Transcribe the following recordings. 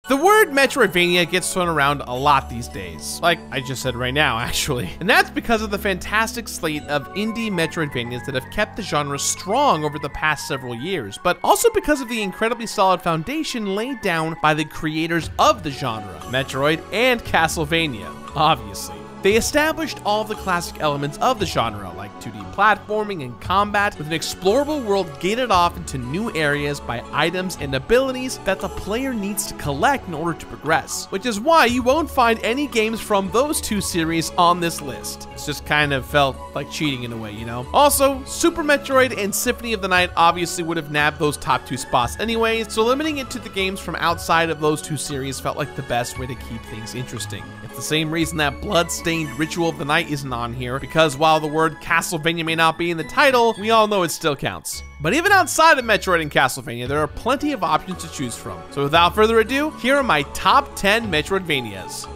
The word Metroidvania gets thrown around a lot these days, like I just said right now, actually. And that's because of the fantastic slate of indie Metroidvanias that have kept the genre strong over the past several years, but also because of the incredibly solid foundation laid down by the creators of the genre, Metroid and Castlevania, obviously. They established all of the classic elements of the genre, like 2D platforming and combat, with an explorable world gated off into new areas by items and abilities that the player needs to collect in order to progress, which is why you won't find any games from those two series on this list. It's just kind of felt like cheating in a way, you know? Also, Super Metroid and Symphony of the Night obviously would have nabbed those top two spots anyways, so limiting it to the games from outside of those two series felt like the best way to keep things interesting. It's the same reason that Bloodstained Ritual of the Night isn't on here, because while the word Castlevania may not be in the title, we all know it still counts. But even outside of Metroid and Castlevania, there are plenty of options to choose from. So without further ado, here are my top 10 Metroidvanias.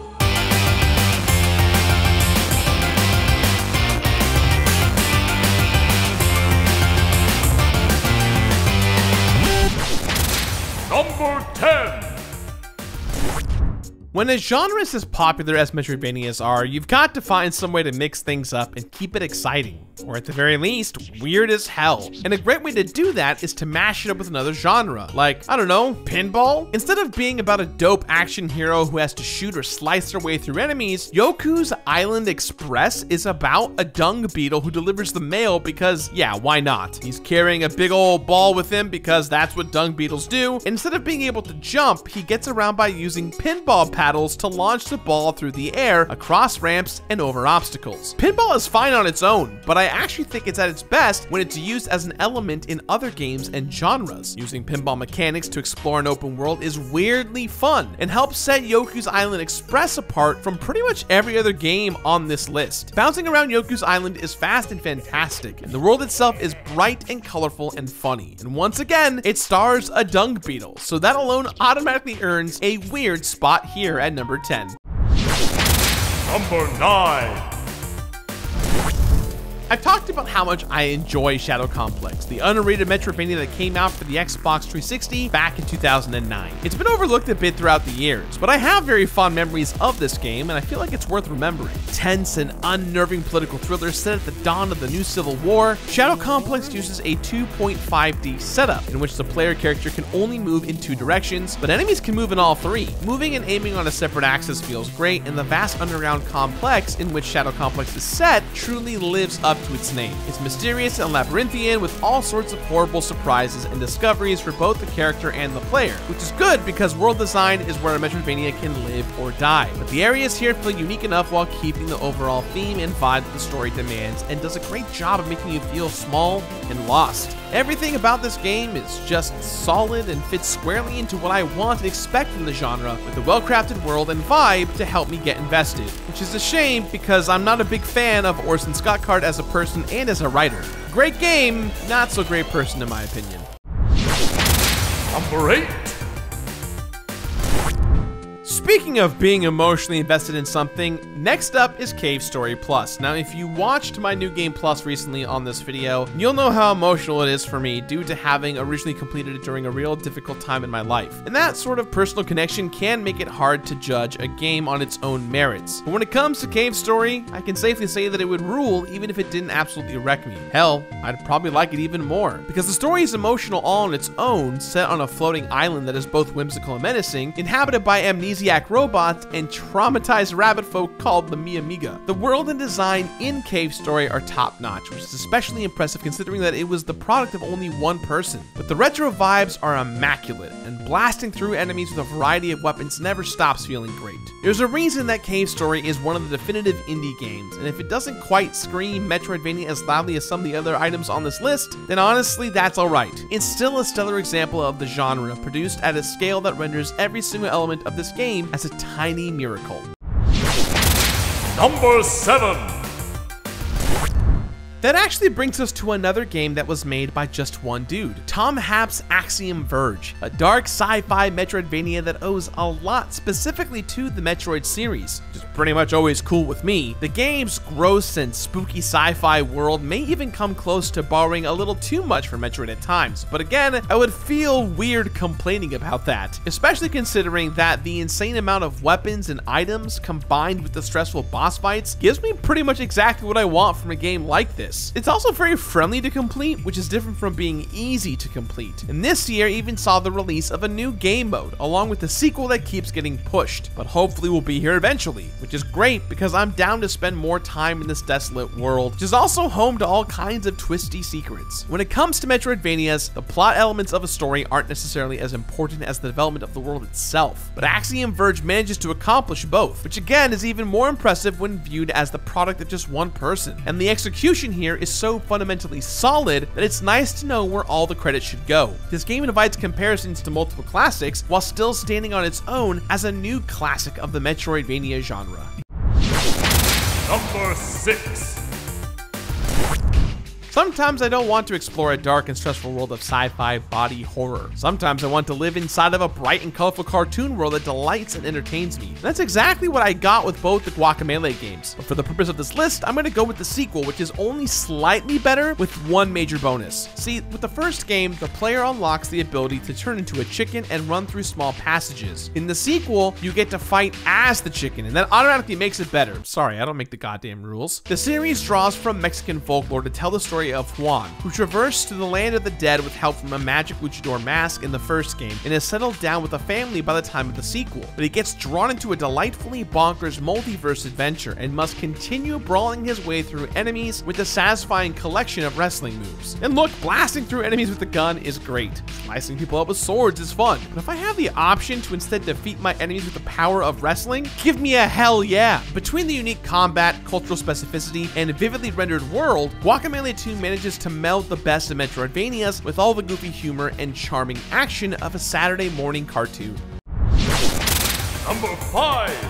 Number 10. When a genre is as popular as Metroidvanias are, you've got to find some way to mix things up and keep it exciting, or at the very least, weird as hell. And a great way to do that is to mash it up with another genre, like, I don't know, pinball? Instead of being about a dope action hero who has to shoot or slice their way through enemies, Yoku's Island Express is about a dung beetle who delivers the mail because, yeah, why not? He's carrying a big old ball with him because that's what dung beetles do. And instead of being able to jump, he gets around by using pinball paddles to launch the ball through the air, across ramps, and over obstacles. Pinball is fine on its own, but I actually think it's at its best when it's used as an element in other games and genres. Using pinball mechanics to explore an open world is weirdly fun and helps set Yoku's Island Express apart from pretty much every other game on this list. Bouncing around Yoku's Island is fast and fantastic, and the world itself is bright and colorful and funny. And once again, it stars a dung beetle, so that alone automatically earns a weird spot here at number 10. Number 9. I've talked about how much I enjoy Shadow Complex, the underrated Metroidvania that came out for the Xbox 360 back in 2009. It's been overlooked a bit throughout the years, but I have very fond memories of this game, and I feel like it's worth remembering. Tense and unnerving political thriller set at the dawn of the new Civil War, Shadow Complex uses a 2.5D setup in which the player character can only move in two directions, but enemies can move in all three. Moving and aiming on a separate axis feels great, and the vast underground complex in which Shadow Complex is set truly lives up to its name. It's mysterious and labyrinthian with all sorts of horrible surprises and discoveries for both the character and the player, which is good because world design is where a Metroidvania can live or die. But the areas here feel unique enough while keeping the overall theme and vibe that the story demands, and does a great job of making you feel small and lost. Everything about this game is just solid and fits squarely into what I want and expect from the genre, with a well-crafted world and vibe to help me get invested, which is a shame because I'm not a big fan of Orson Scott Card as a person and as a writer. Great game, not so great person in my opinion. Number 8. Speaking of being emotionally invested in something, next up is Cave Story Plus. Now, if you watched my New Game Plus recently on this video, you'll know how emotional it is for me due to having originally completed it during a real difficult time in my life. And that sort of personal connection can make it hard to judge a game on its own merits. But when it comes to Cave Story, I can safely say that it would rule even if it didn't absolutely wreck me. Hell, I'd probably like it even more. Because the story is emotional all on its own, set on a floating island that is both whimsical and menacing, inhabited by amnesiac robots and traumatized rabbit folk called the Mi-Amiga. The world and design in Cave Story are top-notch, which is especially impressive considering that it was the product of only one person. But the retro vibes are immaculate, and blasting through enemies with a variety of weapons never stops feeling great. There's a reason that Cave Story is one of the definitive indie games, and if it doesn't quite scream Metroidvania as loudly as some of the other items on this list, then honestly, that's alright. It's still a stellar example of the genre, produced at a scale that renders every single element of this game as a tiny miracle. Number 7. That actually brings us to another game that was made by just one dude, Tom Happ's Axiom Verge, a dark sci-fi Metroidvania that owes a lot specifically to the Metroid series, which is pretty much always cool with me. The game's gross and spooky sci-fi world may even come close to borrowing a little too much from Metroid at times, but again, I would feel weird complaining about that, especially considering that the insane amount of weapons and items combined with the stressful boss fights gives me pretty much exactly what I want from a game like this. It's also very friendly to complete, which is different from being easy to complete, and this year even saw the release of a new game mode, along with the sequel that keeps getting pushed, but hopefully will be here eventually, which is great because I'm down to spend more time in this desolate world, which is also home to all kinds of twisty secrets. When it comes to Metroidvanias, the plot elements of a story aren't necessarily as important as the development of the world itself, but Axiom Verge manages to accomplish both, which again is even more impressive when viewed as the product of just one person, and the execution here is so fundamentally solid that it's nice to know where all the credit should go. This game invites comparisons to multiple classics while still standing on its own as a new classic of the Metroidvania genre. Number 6. Sometimes I don't want to explore a dark and stressful world of sci-fi body horror. Sometimes I want to live inside of a bright and colorful cartoon world that delights and entertains me. And that's exactly what I got with both the Guacamelee games. But for the purpose of this list, I'm going to go with the sequel, which is only slightly better with one major bonus. See, with the first game, the player unlocks the ability to turn into a chicken and run through small passages. In the sequel, you get to fight as the chicken, and that automatically makes it better. Sorry, I don't make the goddamn rules. The series draws from Mexican folklore to tell the story of Juan, who traversed to the land of the dead with help from a magic luchador mask in the first game and has settled down with a family by the time of the sequel. But he gets drawn into a delightfully bonkers multiverse adventure and must continue brawling his way through enemies with a satisfying collection of wrestling moves. And look, blasting through enemies with a gun is great. Slicing people up with swords is fun. But if I have the option to instead defeat my enemies with the power of wrestling, give me a hell yeah. Between the unique combat, cultural specificity, and vividly rendered world, Guacamelee 2 manages to meld the best of Metroidvanias with all the goofy humor and charming action of a Saturday morning cartoon. Number 5.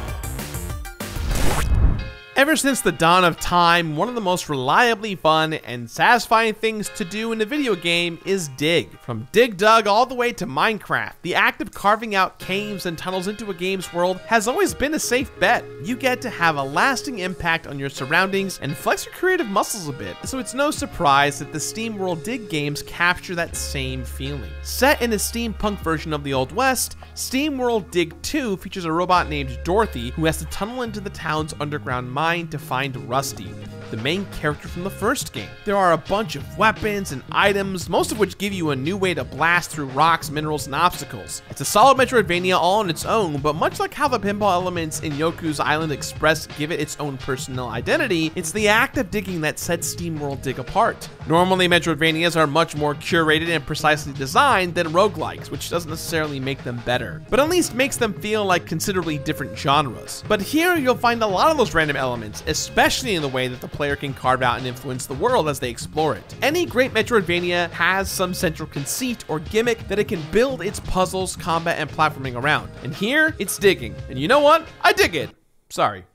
Ever since the dawn of time, one of the most reliably fun and satisfying things to do in a video game is dig. From Dig Dug all the way to Minecraft, the act of carving out caves and tunnels into a game's world has always been a safe bet. You get to have a lasting impact on your surroundings and flex your creative muscles a bit, so it's no surprise that the SteamWorld Dig games capture that same feeling. Set in a steampunk version of the Old West, SteamWorld Dig 2 features a robot named Dorothy who has to tunnel into the town's underground mine to find Rusty, the main character from the first game. There are a bunch of weapons and items, most of which give you a new way to blast through rocks, minerals, and obstacles. It's a solid Metroidvania all on its own, but much like how the pinball elements in Yoku's Island Express give it its own personal identity, it's the act of digging that sets SteamWorld Dig apart. Normally, Metroidvanias are much more curated and precisely designed than roguelikes, which doesn't necessarily make them better, but at least makes them feel like considerably different genres. But here, you'll find a lot of those random elements, especially in the way that the player can carve out and influence the world as they explore it. Any great Metroidvania has some central conceit or gimmick that it can build its puzzles, combat, and platforming around. And here, it's digging. And you know what? I dig it. Sorry.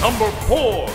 Number 4.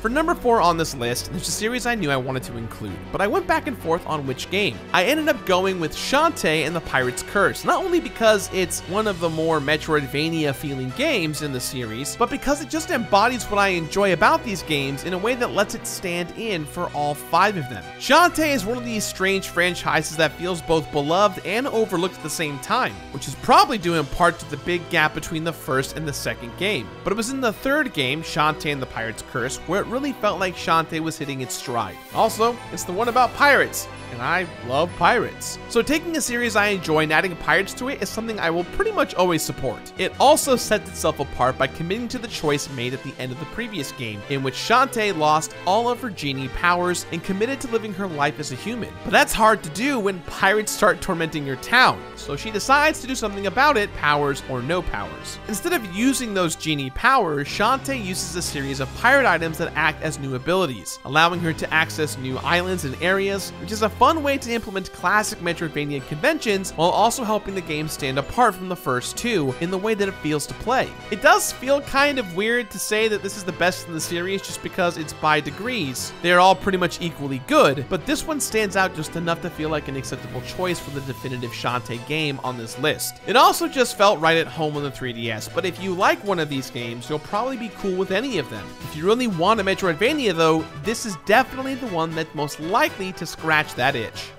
For number 4 on this list, there's a series I knew I wanted to include, but I went back and forth on which game. I ended up going with Shantae and the Pirate's Curse, not only because it's one of the more Metroidvania-feeling games in the series, but because it just embodies what I enjoy about these games in a way that lets it stand in for all 5 of them. Shantae is one of these strange franchises that feels both beloved and overlooked at the same time, which is probably due in part to the big gap between the first and the second game. But it was in the third game, Shantae and the Pirate's Curse, where it really felt like Shantae was hitting its stride. Also, it's the one about pirates, and I love pirates. So taking a series I enjoy and adding pirates to it is something I will pretty much always support. It also sets itself apart by committing to the choice made at the end of the previous game, in which Shantae lost all of her genie powers and committed to living her life as a human. But that's hard to do when pirates start tormenting your town, so she decides to do something about it, powers or no powers. Instead of using those genie powers, Shantae uses a series of pirate items that act as new abilities, allowing her to access new islands and areas, which is a fun way to implement classic Metroidvania conventions while also helping the game stand apart from the first two in the way that it feels to play. It does feel kind of weird to say that this is the best in the series just because it's by degrees. They're all pretty much equally good, but this one stands out just enough to feel like an acceptable choice for the definitive Shantae game on this list. It also just felt right at home on the 3DS, but if you like one of these games, you'll probably be cool with any of them. If you really want a Metroidvania though, this is definitely the one that's most likely to scratch that itch.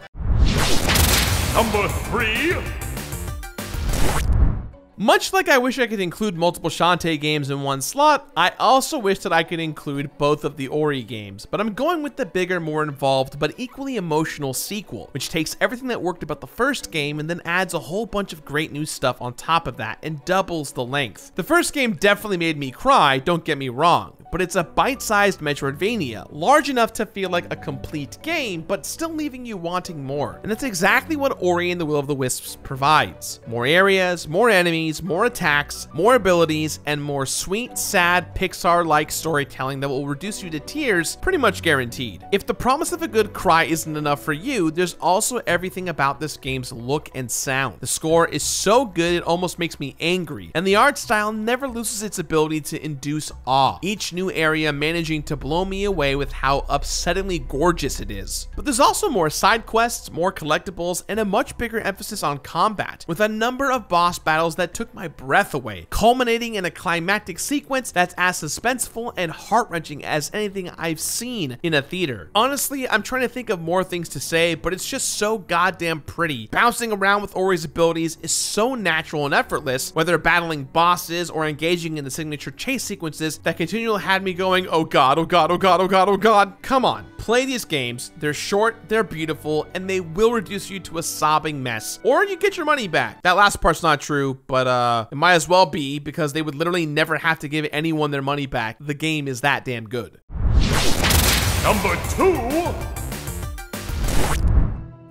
Number 3. Much like I wish I could include multiple Shantae games in one slot, I also wish that I could include both of the Ori games, but I'm going with the bigger, more involved, but equally emotional sequel, which takes everything that worked about the first game and then adds a whole bunch of great new stuff on top of that and doubles the length. The first game definitely made me cry, don't get me wrong, but it's a bite-sized Metroidvania, large enough to feel like a complete game, but still leaving you wanting more. And that's exactly what Ori and the Will of the Wisps provides. More areas, more enemies, more attacks, more abilities, and more sweet, sad, Pixar-like storytelling that will reduce you to tears, pretty much guaranteed. If the promise of a good cry isn't enough for you, there's also everything about this game's look and sound. The score is so good it almost makes me angry, and the art style never loses its ability to induce awe. Each new area managing to blow me away with how upsettingly gorgeous it is. But there's also more side quests, more collectibles, and a much bigger emphasis on combat, with a number of boss battles that took my breath away, culminating in a climactic sequence that's as suspenseful and heart-wrenching as anything I've seen in a theater. Honestly, I'm trying to think of more things to say, but it's just so goddamn pretty. Bouncing around with Ori's abilities is so natural and effortless, whether battling bosses or engaging in the signature chase sequences that continually had me going, oh god, oh god, oh god, oh god, oh god. Come on, play these games. They're short, they're beautiful, and they will reduce you to a sobbing mess, or you get your money back. That last part's not true, but it might as well be, because they would literally never have to give anyone their money back. The game is that damn good. Number 2.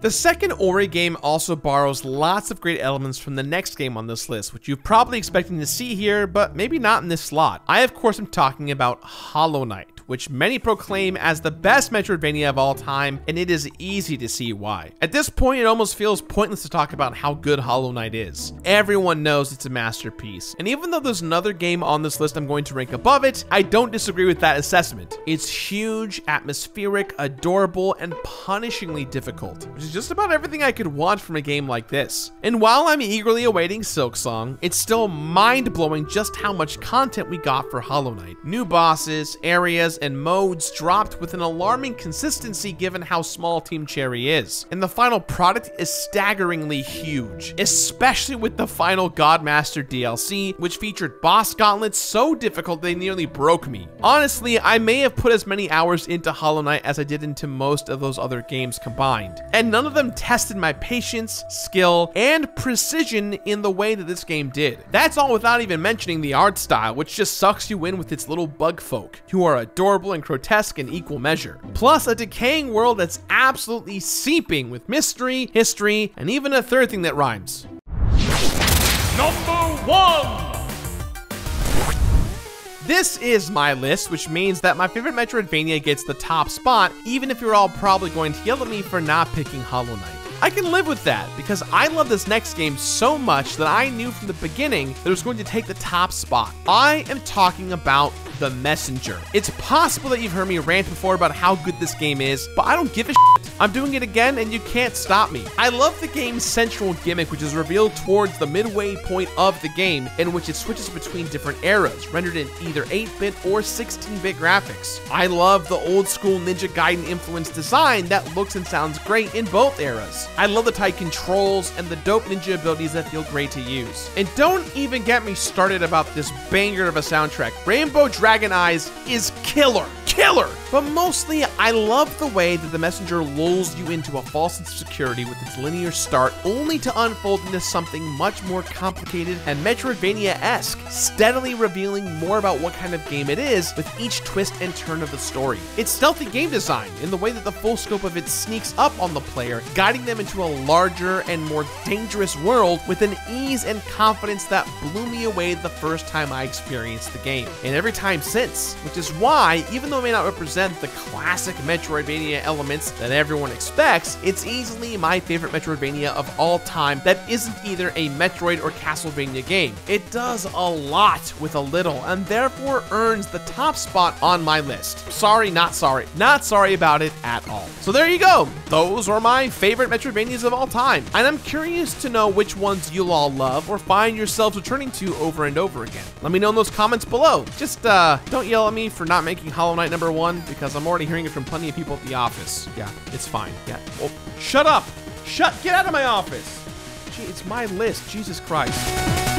The second Ori game also borrows lots of great elements from the next game on this list, which you're probably expecting to see here, but maybe not in this slot. I, of course, am talking about Hollow Knight, which many proclaim as the best Metroidvania of all time, and it is easy to see why. At this point, it almost feels pointless to talk about how good Hollow Knight is. Everyone knows it's a masterpiece, and even though there's another game on this list I'm going to rank above it, I don't disagree with that assessment. It's huge, atmospheric, adorable, and punishingly difficult, which is just about everything I could want from a game like this. And while I'm eagerly awaiting Silksong, it's still mind-blowing just how much content we got for Hollow Knight. New bosses, areas, and modes dropped with an alarming consistency given how small Team Cherry is. And the final product is staggeringly huge, especially with the final Godmaster DLC, which featured boss gauntlets so difficult they nearly broke me. Honestly, I may have put as many hours into Hollow Knight as I did into most of those other games combined, and none of them tested my patience, skill, and precision in the way that this game did. That's all without even mentioning the art style, which just sucks you in with its little bug folk, who are adorable and grotesque in equal measure. Plus a decaying world that's absolutely seeping with mystery, history, and even a third thing that rhymes. Number 1. This is my list, which means that my favorite Metroidvania gets the top spot, even if you're all probably going to yell at me for not picking Hollow Knight. I can live with that, because I love this next game so much that I knew from the beginning that it was going to take the top spot. I am talking about The Messenger. It's possible that you've heard me rant before about how good this game is, but I don't give a shit. I'm doing it again, and you can't stop me. I love the game's central gimmick, which is revealed towards the midway point of the game, in which it switches between different eras, rendered in either 8-bit or 16-bit graphics. I love the old-school Ninja Gaiden influenced design that looks and sounds great in both eras. I love the tight controls and the dope ninja abilities that feel great to use. And don't even get me started about this banger of a soundtrack. Rainbow Dragon Eyes is killer. But mostly, I love the way that The Messenger lulls you into a false sense of security with its linear start, only to unfold into something much more complicated and Metroidvania-esque, steadily revealing more about what kind of game it is with each twist and turn of the story. It's stealthy game design in the way that the full scope of it sneaks up on the player, guiding them into a larger and more dangerous world with an ease and confidence that blew me away the first time I experienced the game, and every time since, which is why, even though it may not represent the classic Metroidvania elements that everyone expects, it's easily my favorite Metroidvania of all time that isn't either a Metroid or Castlevania game. It does a lot with a little, and therefore earns the top spot on my list. Sorry, not sorry. Not sorry about it at all. So there you go. Those are my favorite Metroidvanias of all time, and I'm curious to know which ones you'll all love or find yourselves returning to over and over again. Let me know in those comments below. Just don't yell at me for not making Hollow Knight #1, because I'm already hearing it from plenty of people at the office. Yeah, it's fine. Yeah. Oh, shut up. Get out of my office. Gee, it's my list. Jesus Christ.